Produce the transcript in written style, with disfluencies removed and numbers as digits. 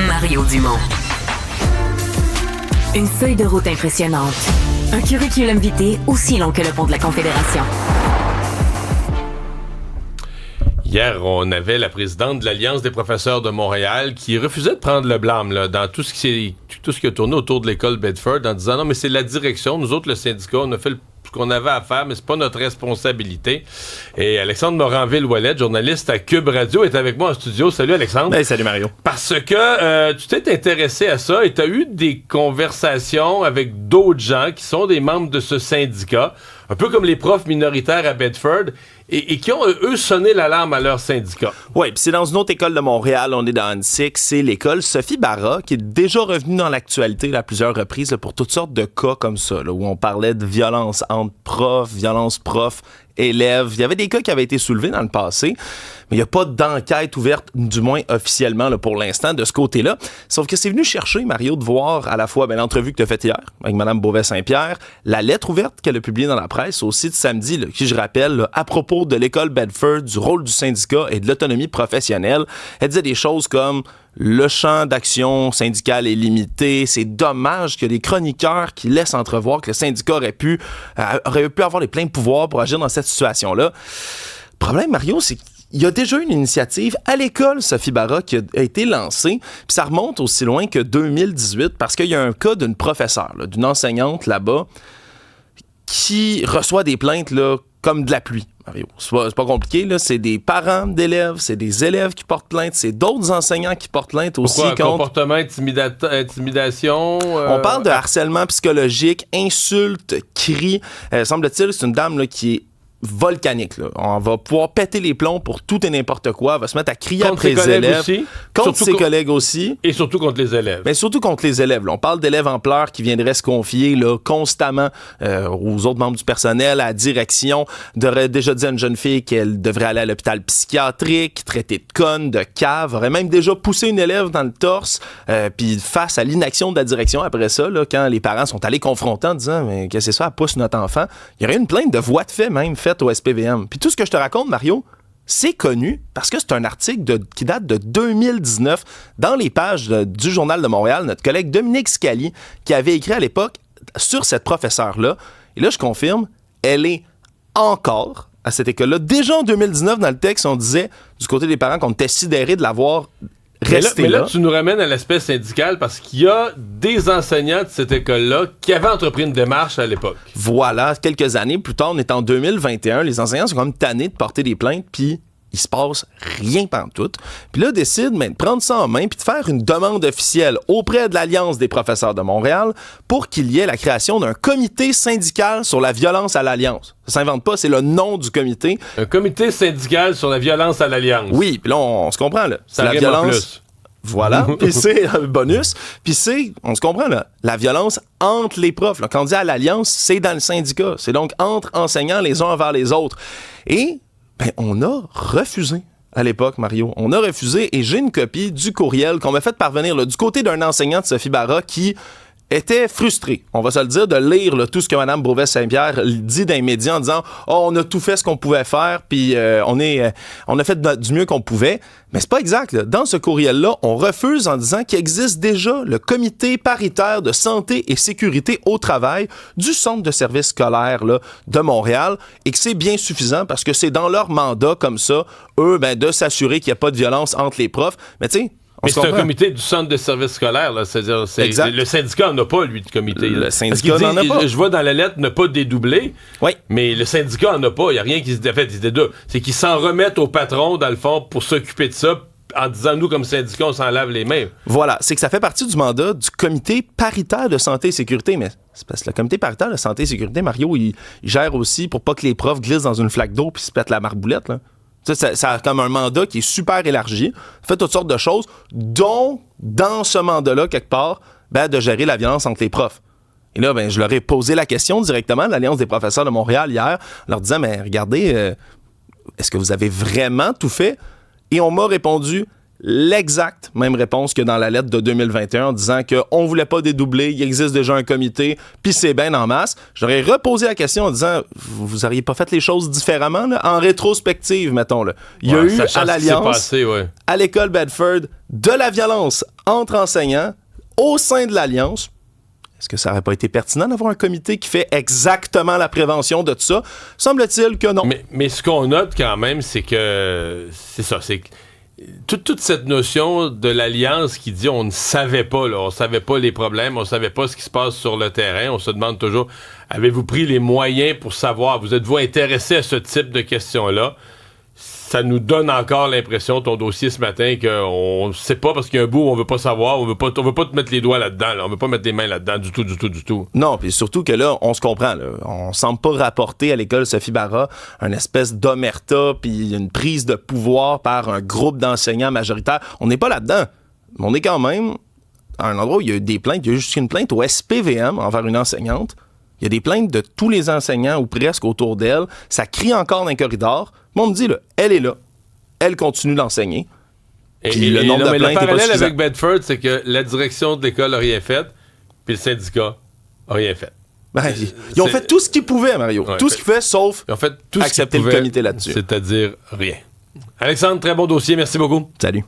Mario Dumont. Une feuille de route impressionnante. Un curriculum vitae aussi long que le pont de la Confédération. Hier, on avait la présidente de l'Alliance des professeurs de Montréal qui refusait de prendre le blâme là, dans tout ce qui a tourné autour de l'école Bedford en disant non, mais c'est la direction. Nous autres, le syndicat, on a fait ce qu'on avait à faire, mais c'est pas notre responsabilité. Et Alexandre Moranville-Ouellette, journaliste à Cube Radio, est avec moi en studio. Salut Alexandre. Hey, salut Mario. Parce que tu t'es intéressé à ça et tu as eu des conversations avec d'autres gens qui sont des membres de ce syndicat, un peu comme les profs minoritaires à Bedford, et qui ont, eux, sonné l'alarme à leur syndicat. Oui, puis c'est dans une autre école de Montréal, on est dans Annecy, c'est l'école Sophie Barra, qui est déjà revenue dans l'actualité là, à plusieurs reprises là, pour toutes sortes de cas comme ça, là, où on parlait de violence entre profs, violence élèves. Il y avait des cas qui avaient été soulevés dans le passé, mais il n'y a pas d'enquête ouverte, du moins officiellement là, pour l'instant, de ce côté-là. Sauf que c'est venu chercher, Mario, de voir à la fois l'entrevue que tu as faite hier avec Mme Beauvais-Saint-Pierre, la lettre ouverte qu'elle a publiée dans la presse aussi de samedi, là, qui, je rappelle, là, à propos de l'école Bedford, du rôle du syndicat et de l'autonomie professionnelle. Elle disait des choses comme le champ d'action syndical est limité. C'est dommage qu'il y ait des chroniqueurs qui laissent entrevoir que le syndicat aurait pu avoir les pleins pouvoirs pour agir dans cette situation-là. Le problème, Mario, c'est qu'il y a déjà une initiative à l'école Sophie Barra qui a été lancée, puis ça remonte aussi loin que 2018, parce qu'il y a un cas d'une professeure, là, d'une enseignante là-bas, qui reçoit des plaintes là, comme de la pluie. Mario. C'est pas compliqué, là. C'est des parents d'élèves, c'est des élèves qui portent plainte, c'est d'autres enseignants qui portent plainte aussi. Pourquoi? Comportement, intimidation? On parle de harcèlement psychologique, insultes, cris. Semble-t-il, c'est une dame là, qui est volcanique. Là. On va pouvoir péter les plombs pour tout et n'importe quoi. Elle va se mettre à crier contre après les élèves. Aussi. Contre ses collègues aussi. Et surtout contre les élèves. Mais surtout contre les élèves. Là. On parle d'élèves en pleurs qui viendraient se confier là, constamment aux autres membres du personnel, à la direction. Aurait déjà dit à une jeune fille qu'elle devrait aller à l'hôpital psychiatrique, traiter de conne, de cave. Aurait même déjà poussé une élève dans le torse. Puis face à l'inaction de la direction après ça, là, quand les parents sont allés confronter en disant « Mais qu'est-ce que c'est ça? Elle pousse notre enfant. » Il y aurait une plainte de voie de fait même faite au SPVM. Puis tout ce que je te raconte, Mario, c'est connu parce que c'est un article qui date de 2019 dans les pages du Journal de Montréal, notre collègue Dominique Scali qui avait écrit à l'époque sur cette professeure-là. Et là, je confirme, elle est encore à cette école-là. Déjà en 2019, dans le texte, on disait du côté des parents qu'on était sidérés de l'avoir mais là, tu nous ramènes à l'aspect syndical parce qu'il y a des enseignants de cette école-là qui avaient entrepris une démarche à l'époque. Voilà, quelques années plus tard, on est en 2021, les enseignants sont quand même tannés de porter des plaintes, puis il se passe rien pantoute. Puis là, décide de prendre ça en main puis de faire une demande officielle auprès de l'Alliance des professeurs de Montréal pour qu'il y ait la création d'un comité syndical sur la violence à l'Alliance. Ça s'invente pas, c'est le nom du comité. Un comité syndical sur la violence à l'Alliance. Oui, puis là, on se comprend, là. Ça la rime violence. En plus. Voilà, puis c'est un bonus. Puis c'est, on se comprend, là, la violence entre les profs. Là. Quand on dit à l'Alliance, c'est dans le syndicat. C'est donc entre enseignants les uns envers les autres. Et on a refusé à l'époque, Mario. On a refusé et j'ai une copie du courriel qu'on m'a fait parvenir là, du côté d'un enseignant de Sophie Barra qui était frustré, on va se le dire, de lire là, tout ce que Mme Beauvais-Saint-Pierre dit dans les médias en disant « Oh, on a tout fait ce qu'on pouvait faire, puis on a fait du mieux qu'on pouvait. » Mais c'est pas exact. Là. Dans ce courriel-là, on refuse en disant qu'il existe déjà le comité paritaire de santé et sécurité au travail du Centre de services scolaires là, de Montréal et que c'est bien suffisant parce que c'est dans leur mandat comme ça, eux, de s'assurer qu'il n'y a pas de violence entre les profs. Mais tu sais, mais c'est un comité du centre de services scolaires, là. C'est-à-dire, le syndicat n'en a pas, lui, de comité. Le syndicat n'en a pas. Je vois dans la lettre ne pas dédoubler, oui. Mais le syndicat n'en a pas. Il n'y a rien qui se fait. C'est qu'ils s'en remettent au patron, dans le fond, pour s'occuper de ça, en disant, nous, comme syndicat, on s'en lave les mains. Voilà, c'est que ça fait partie du mandat du comité paritaire de santé et sécurité, mais c'est parce que le comité paritaire de santé et sécurité, Mario, il gère aussi pour pas que les profs glissent dans une flaque d'eau puis se pètent la marboulette, là. Ça a comme un mandat qui est super élargi, fait toutes sortes de choses, dont, dans ce mandat-là, quelque part, de gérer la violence entre les profs. Et là, je leur ai posé la question directement à l'Alliance des professeurs de Montréal hier, en leur disant, mais regardez, est-ce que vous avez vraiment tout fait? Et on m'a répondu, l'exacte même réponse que dans la lettre de 2021 en disant qu'on ne voulait pas dédoubler, il existe déjà un comité, puis c'est bien en masse. J'aurais reposé la question en disant, vous n'auriez pas fait les choses différemment, là? En rétrospective, mettons. Là. Il y a eu à l'Alliance, à l'école Bedford, de la violence entre enseignants au sein de l'Alliance. Est-ce que ça n'aurait pas été pertinent d'avoir un comité qui fait exactement la prévention de tout ça? Semble-t-il que non. Mais ce qu'on note quand même, c'est que toute cette notion de l'Alliance qui dit on ne savait pas, là, on savait pas les problèmes, on savait pas ce qui se passe sur le terrain, on se demande toujours, avez-vous pris les moyens pour savoir, vous êtes-vous intéressé à ce type de questions-là? Ça nous donne encore l'impression, ton dossier ce matin, qu'on ne sait pas parce qu'il y a un bout où on veut pas savoir, on veut pas te mettre les doigts là-dedans, là, on veut pas mettre les mains là-dedans du tout. Non, puis surtout que là, on se comprend, là, on semble pas rapporter à l'école Sophie Barra une espèce d'omerta puis une prise de pouvoir par un groupe d'enseignants majoritaires. On n'est pas là-dedans, mais on est quand même à un endroit où il y a eu des plaintes, il y a eu juste une plainte au SPVM envers une enseignante. Il y a des plaintes de tous les enseignants ou presque autour d'elle. Ça crie encore dans les corridors. Mais on me dit, là, elle est là. Elle continue d'enseigner. Puis le nombre de plaintes est pas suffisant. Le parallèle avec Bedford, c'est que la direction de l'école n'a rien fait, puis le syndicat n'a rien fait. Ben, ils ont fait tout ce qu'ils pouvaient, Mario. Ouais, tout ce qu'ils pouvaient, sauf accepter le comité là-dessus. C'est-à-dire rien. Alexandre, très bon dossier. Merci beaucoup. Salut.